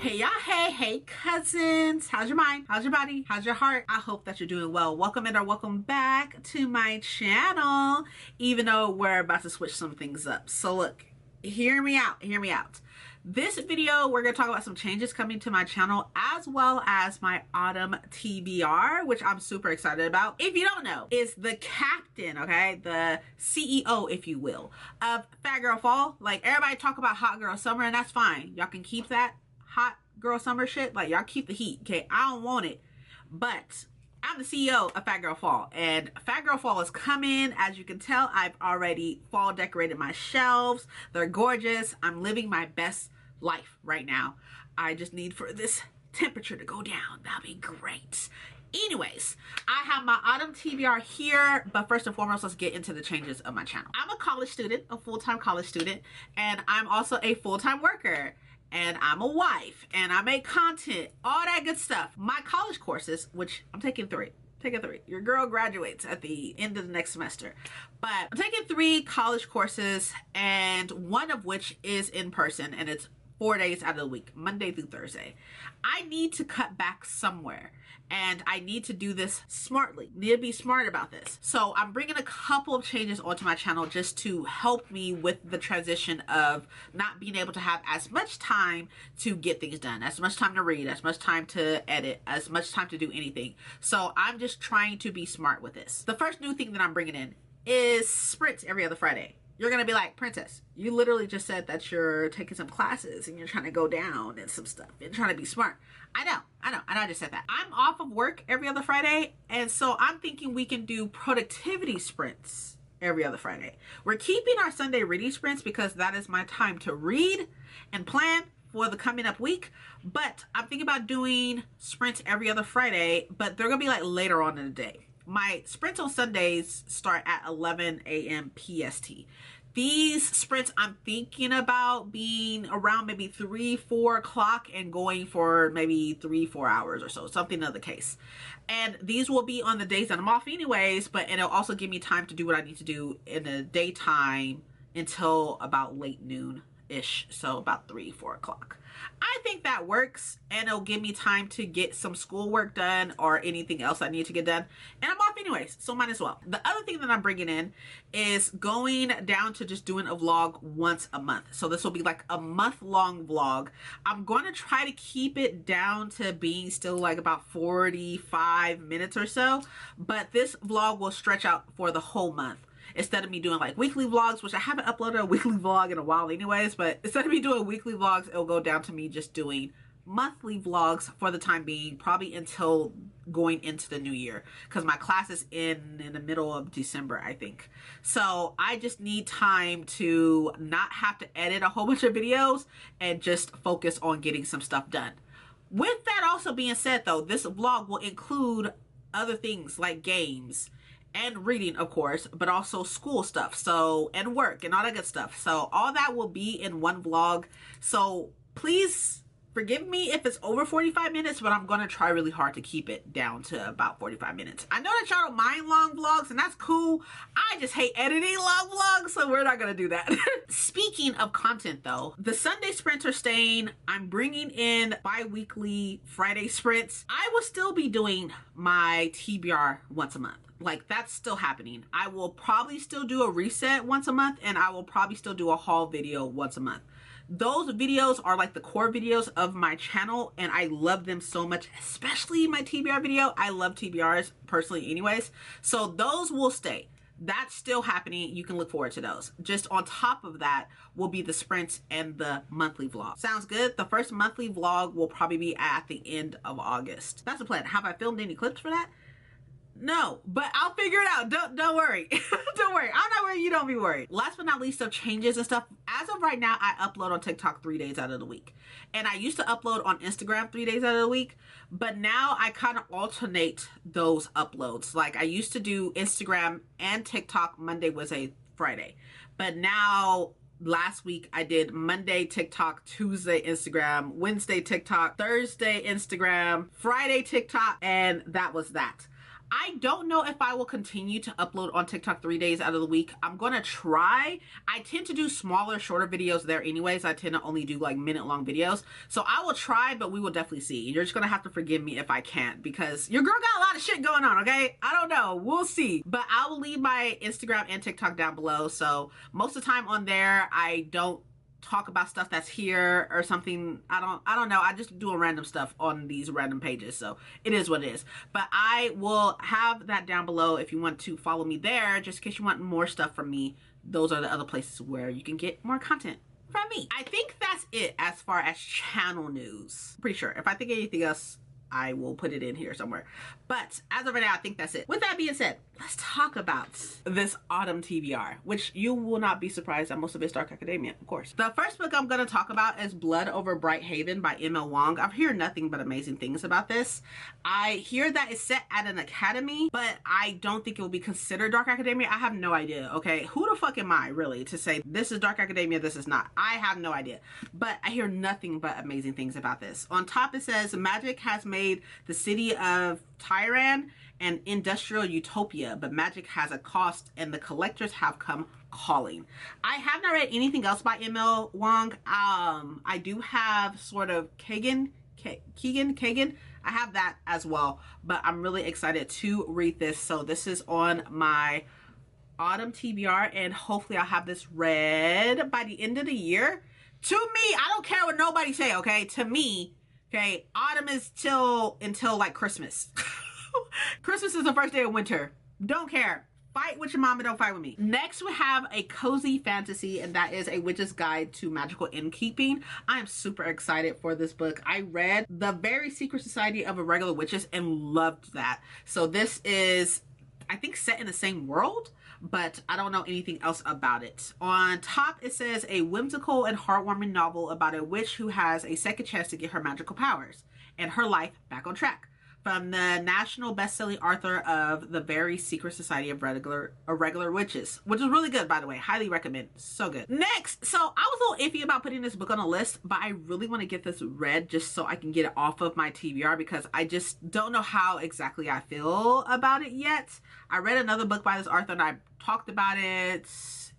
Hey y'all, hey cousins. How's your mind? How's your body? How's your heart? I hope that you're doing well. Welcome in or welcome back to my channel, even though we're about to switch some things up. So look, hear me out. This video, we're going to talk about some changes coming to my channel, as well as my Autumn TBR, which I'm super excited about. If you don't know, is the captain, okay, the CEO, if you will, of Fat Girl Fall. Like, everybody talk about Hot Girl Summer, and that's fine. Y'all can keep that Hot Girl Summer shit. Like, y'all keep the heat, okay? I don't want it. But I'm the CEO of Fat Girl Fall, and Fat Girl Fall is coming. As you can tell, I've already fall decorated my shelves. They're gorgeous. I'm living my best life right now. I just need for this temperature to go down. That'd be great. Anyways, I have my Autumn TBR here, but first and foremost, let's get into the changes of my channel. I'm a college student, a full-time college student, and I'm also a full-time worker. And I'm a wife, and I make content, all that good stuff. My college courses, which I'm taking three. Your girl graduates at the end of the next semester. But I'm taking 3 college courses, and one of which is in person, and it's 4 days out of the week, Monday through Thursday. I need to cut back somewhere, and I need to do this smartly. Need to be smart about this. So I'm bringing a couple of changes onto my channel just to help me with the transition of not being able to have as much time to get things done, as much time to read, as much time to edit, as much time to do anything. So I'm just trying to be smart with this. The first new thing that I'm bringing in is sprints every other Friday. You're gonna be like, Princess, you literally just said that you're taking some classes and you're trying to go down and some stuff and trying to be smart. I know, I just said that. I'm off of work every other Friday, and so I'm thinking we can do productivity sprints every other Friday. We're keeping our Sunday reading sprints because that is my time to read and plan for the coming up week, but I'm thinking about doing sprints every other Friday, but they're gonna be like later on in the day. My sprints on Sundays start at 11 a.m. PST. These sprints I'm thinking about being around maybe 3-4 o'clock and going for maybe 3-4 hours or so, something of the case. And these will be on the days that I'm off anyways, but it'll also give me time to do what I need to do in the daytime until about late noon-ish, so about 3-4 o'clock. I think that works, and it'll give me time to get some schoolwork done or anything else I need to get done, and I'm off anyways, so might as well. The other thing that I'm bringing in is going down to just doing a vlog once a month. So this will be like a month-long vlog. I'm going to try to keep it down to being still like about 45 minutes or so, but this vlog will stretch out for the whole month. Instead of me doing like weekly vlogs, which I haven't uploaded a weekly vlog in a while anyways, but instead of me doing weekly vlogs, it'll go down to me just doing monthly vlogs for the time being, probably until going into the new year, because my class is in the middle of December, I think. So I just need time to not have to edit a whole bunch of videos and just focus on getting some stuff done. With that also being said though, this vlog will include other things like games and reading, of course, but also school stuff, so, and work and all that good stuff. So all that will be in one vlog. So please forgive me if it's over 45 minutes, but I'm gonna try really hard to keep it down to about 45 minutes. I know that y'all don't mind long vlogs, and that's cool. I just hate editing long vlogs, so we're not gonna do that. Speaking of content though, the Sunday sprints are staying. I'm bringing in bi-weekly Friday sprints. I will still be doing my TBR once a month. Like, that's still happening. I will probably still do a reset once a month, and I will probably still do a haul video once a month. Those videos are like the core videos of my channel, and I love them so much, especially my TBR video. I love TBRs personally anyways, so those will stay. That's still happening. You can look forward to those. Just on top of that will be the sprints and the monthly vlog. Sounds good? The first monthly vlog will probably be at the end of August. That's the plan. Have I filmed any clips for that? No, but I'll figure it out. Don't worry. Don't worry. I'm not worried. You don't be worried. Last but not least, of changes and stuff. As of right now, I upload on TikTok 3 days out of the week. And I used to upload on Instagram 3 days out of the week. But now I kind of alternate those uploads. Like, I used to do Instagram and TikTok Monday, Wednesday, Friday. But now, last week I did Monday TikTok, Tuesday Instagram, Wednesday TikTok, Thursday Instagram, Friday TikTok, and that was that. I don't know if I will continue to upload on TikTok 3 days out of the week. I'm gonna try. I tend to do smaller, shorter videos there anyways. I tend to only do like minute-long videos. So I will try, but we will definitely see. You're just gonna have to forgive me if I can't, because your girl got a lot of shit going on, okay? I don't know. We'll see. But I will leave my Instagram and TikTok down below. So most of the time on there, I don't talk about stuff that's here or something. I don't know. I just do random stuff on these random pages, so it is what it is. But I will have that down below if you want to follow me there, just in case you want more stuff from me. Those are the other places where you can get more content from me. I think that's it as far as channel news. Pretty sure. If I think of anything else, I will put it in here somewhere. But as of right now, I think that's it. With that being said, let's talk about this Autumn TBR, which you will not be surprised that most of it's dark academia, of course. The first book I'm going to talk about is Blood Over Bright Haven by M.L.Wang. I've heard nothing but amazing things about this. I hear that it's set at an academy, but I don't think it will be considered dark academia. I have no idea, okay? Who the fuck am I, really, to say this is dark academia, this is not? I have no idea. But I hear nothing but amazing things about this. On top, it says, magic has made the city of Tyran an industrial utopia, but magic has a cost and the collectors have come calling. I have not read anything else by M.L.Wang. I do have sort of Kagan. I have that as well, but I'm really excited to read this. So this is on my Autumn TBR, and hopefully I'll have this read by the end of the year. To me, I don't care what nobody say, okay? To me, okay, autumn is until like Christmas. Christmas is the first day of winter. Don't care. Fight with your mama, don't fight with me. Next, we have a cozy fantasy, and that is A Witch's Guide to Magical Innkeeping. I am super excited for this book. I read The Very Secret Society of Irregular Witches and loved that. So this is, I think, set in the same world, but I don't know anything else about it. On top, it says a whimsical and heartwarming novel about a witch who has a second chance to get her magical powers and her life back on track. From the national best-selling author of The Very Secret Society of Irregular Witches, which is really good, by the way. Highly recommend. So good. Next, so I was a little iffy about putting this book on a list, but I really want to get this read just so I can get it off of my TBR, because I just don't know how exactly I feel about it yet. I read another book by this author, and I talked about it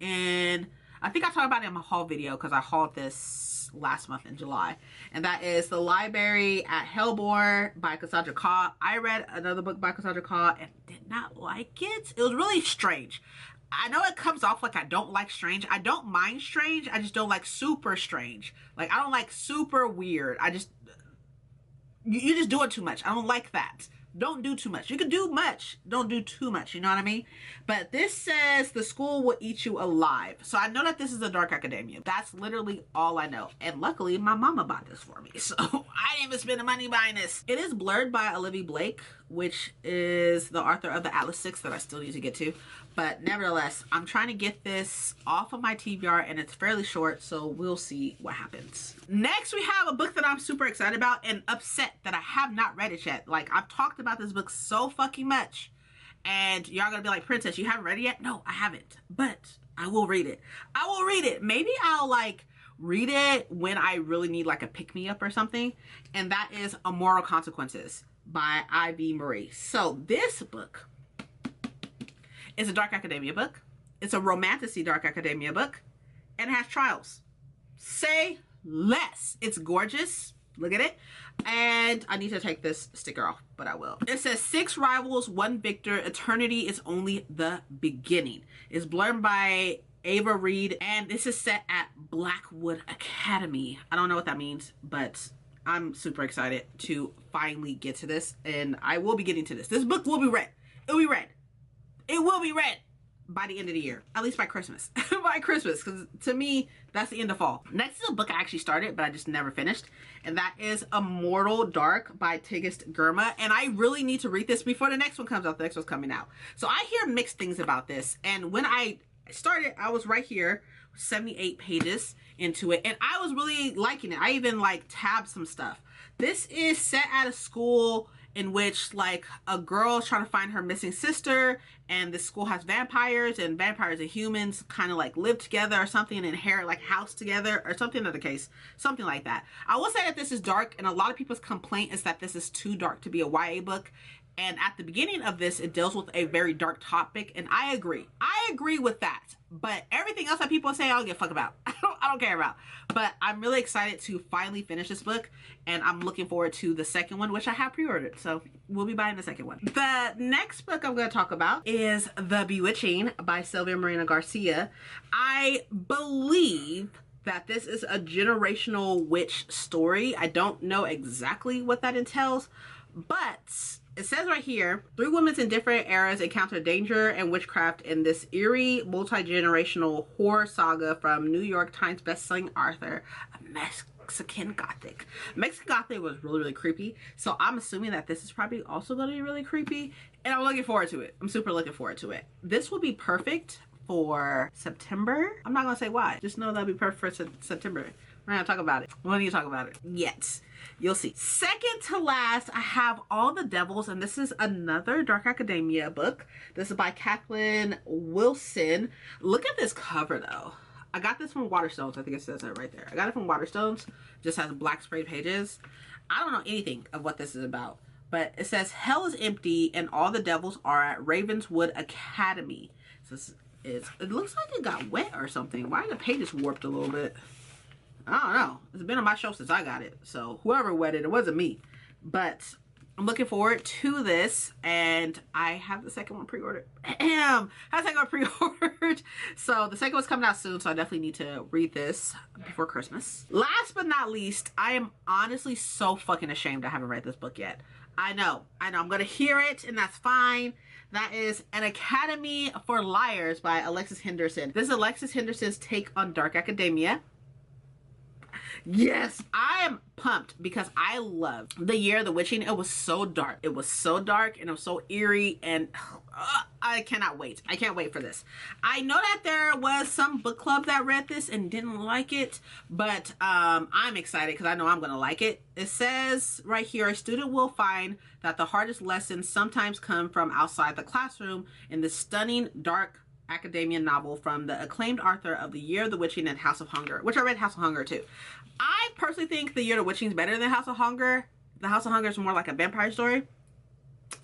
in, I think I talked about it in my haul video, because I hauled this last month in July, and that is The Library at Hellebore by Cassandra Khaw. I read another book by Cassandra Khaw and did not like it. It was really strange. I know it comes off like I don't like strange. I don't mind strange. I just don't like super strange. Like, I don't like super weird. I just, you just doing too much. I don't like that. Don't do too much. You can do much. Don't do too much. You know what I mean? But this says the school will eat you alive. So I know that this is a dark academia. That's literally all I know. And luckily, my mama bought this for me. So I didn't even spend the money buying this. It is blurred by Olivia Blake, which is the author of the Atlas 6 that I still need to get to. But nevertheless, I'm trying to get this off of my TBR, and it's fairly short, so we'll see what happens. Next, we have a book that I'm super excited about and upset that I have not read it yet. Like, I've talked about this book so fucking much, and y'all gonna be like, Princess, you haven't read it yet? No, I haven't, but I will read it. I will read it. Maybe I'll like read it when I really need like a pick-me-up or something, and that is Immortal Consequences by Ivy Marie. So this book is a dark academia book. It's a romantasy dark academia book, and it has trials. Say less. It's gorgeous. Look at it. And I need to take this sticker off, but I will. It says 6 rivals, 1 victor. Eternity is only the beginning. It's blurred by Ava Reed, and this is set at Blackwood Academy. I don't know what that means, but I'm super excited to finally get to this, and I will be getting to this. This book will be read. It will be read. It will be read by the end of the year, at least by Christmas. By Christmas, because to me, that's the end of fall. Next is a book I actually started, but I just never finished, and that is Immortal Dark by Tigest Girma, and I really need to read this before the next one comes out. The next one's coming out. So I hear mixed things about this, and when I started, I was right here, 78 pages into it, and I was really liking it. I even like tabbed some stuff. This is set at a school in which like a girl is trying to find her missing sister, and the school has vampires, and vampires and humans kind of like live together or something and inherit like house together or something of the case, something like that. I will say that this is dark, and a lot of people's complaint is that this is too dark to be a YA book, And at the beginning of this, it deals with a very dark topic, and I agree. I agree with that. But everything else that people say, I don't give a fuck about. I don't care about. But I'm really excited to finally finish this book, and I'm looking forward to the second one, which I have pre-ordered. So we'll be buying the second one. The next book I'm going to talk about is The Bewitching by Silvia Moreno-Garcia. I believe that this is a generational witch story. I don't know exactly what that entails, but it says right here, 3 women in different eras encounter danger and witchcraft in this eerie, multi-generational horror saga from New York Times bestselling author, Mexican Gothic. Mexican Gothic was really, really creepy. So I'm assuming that this is probably also going to be really creepy. And I'm looking forward to it. I'm super looking forward to it. This will be perfect for September. I'm not going to say why. Just know that'll be perfect for September. We're going to talk about it. We don't need to talk about it yet. You'll see. Second to last, I have All the Devils, and this is another Dark Academia book. This is by Catelyn Wilson. Look at this cover, though. I got this from Waterstones. I think it says that right there. I got it from Waterstones. Just has black spray pages. I don't know anything of what this is about, but it says, Hell is empty and all the devils are at Ravenswood Academy. So it looks like it got wet or something. Why are the pages warped a little bit? I don't know. It's been on my shelf since I got it. So whoever wet it, it wasn't me. But I'm looking forward to this. And I have the second one pre-ordered. I have the second one pre-ordered. So the second one's coming out soon. So I definitely need to read this before Christmas. Last but not least, I am honestly so fucking ashamed I haven't read this book yet. I know. I'm going to hear it and that's fine. That is An Academy for Liars by Alexis Henderson. This is Alexis Henderson's take on Dark Academia. Yes, I am pumped because I loved The Year of the Witching. It was so dark. It was so dark and it was so eerie, and I cannot wait. I can't wait for this. I know that there was some book club that read this and didn't like it, but I'm excited because I know I'm going to like it. It says right here, a student will find that the hardest lessons sometimes come from outside the classroom in this stunning, dark academia novel from the acclaimed author of The Year of the Witching and House of Hunger, which I read House of Hunger too. I personally think The Year of the Witching is better than House of Hunger. The House of Hunger is more like a vampire story,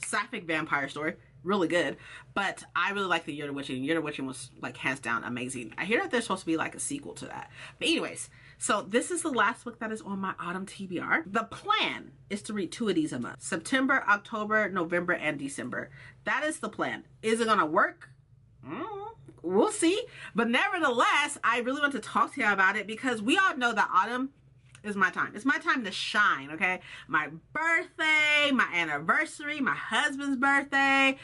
sapphic vampire story, really good. But I really like The Year of the Witching. The Year of the Witching was like hands down amazing. I hear that there's supposed to be like a sequel to that. But anyways, so this is the last book that is on my Autumn TBR. The plan is to read 2 of these a month: September, October, November, and December. That is the plan. Is it gonna work? We'll see. But nevertheless, I really want to talk to you about it because we all know that autumn is my time. It's my time to shine, okay? My birthday, my anniversary, my husband's birthday,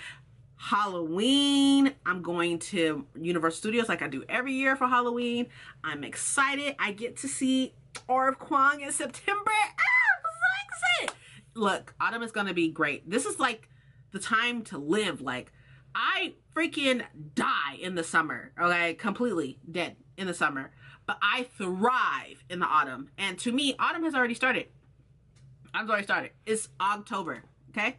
Halloween. I'm going to Universal Studios like I do every year for Halloween. I'm excited. I get to see Orv Kwang in September. I'm so excited. Look, autumn is going to be great. This is like the time to live. Like, I freaking die in the summer, okay? Completely dead in the summer. But I thrive in the autumn. And to me, autumn has already started. Autumn's already started. It's October, okay?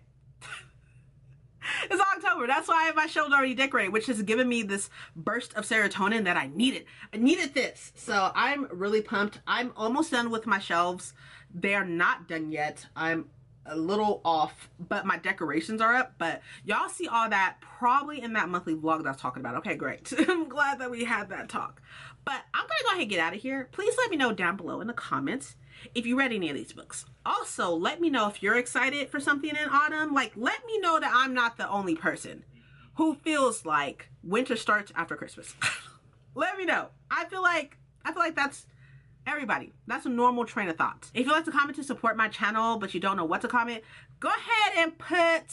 It's October. That's why my shelves already decorated, which has given me this burst of serotonin that I needed. I needed this. So I'm really pumped. I'm almost done with my shelves. They are not done yet. I'm a little off, but my decorations are up. But y'all see all that probably in that monthly vlog that I was talking about. Okay, great. I'm glad that we had that talk. But I'm gonna go ahead and get out of here. Please let me know down below in the comments if you read any of these books. Also, let me know if you're excited for something in autumn. Like, let me know that I'm not the only person who feels like winter starts after Christmas. Let me know. I feel like that's everybody. That's a normal train of thought. If you'd like to comment to support my channel, but you don't know what to comment, go ahead and put,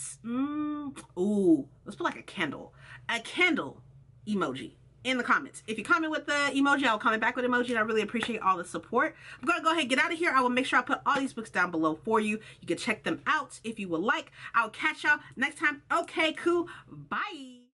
let's put like a candle emoji in the comments. If you comment with the emoji, I'll comment back with emoji, and I really appreciate all the support. I'm gonna go ahead and get out of here. I will make sure I put all these books down below for you. You can check them out if you would like. I'll catch y'all next time. Okay, cool. Bye.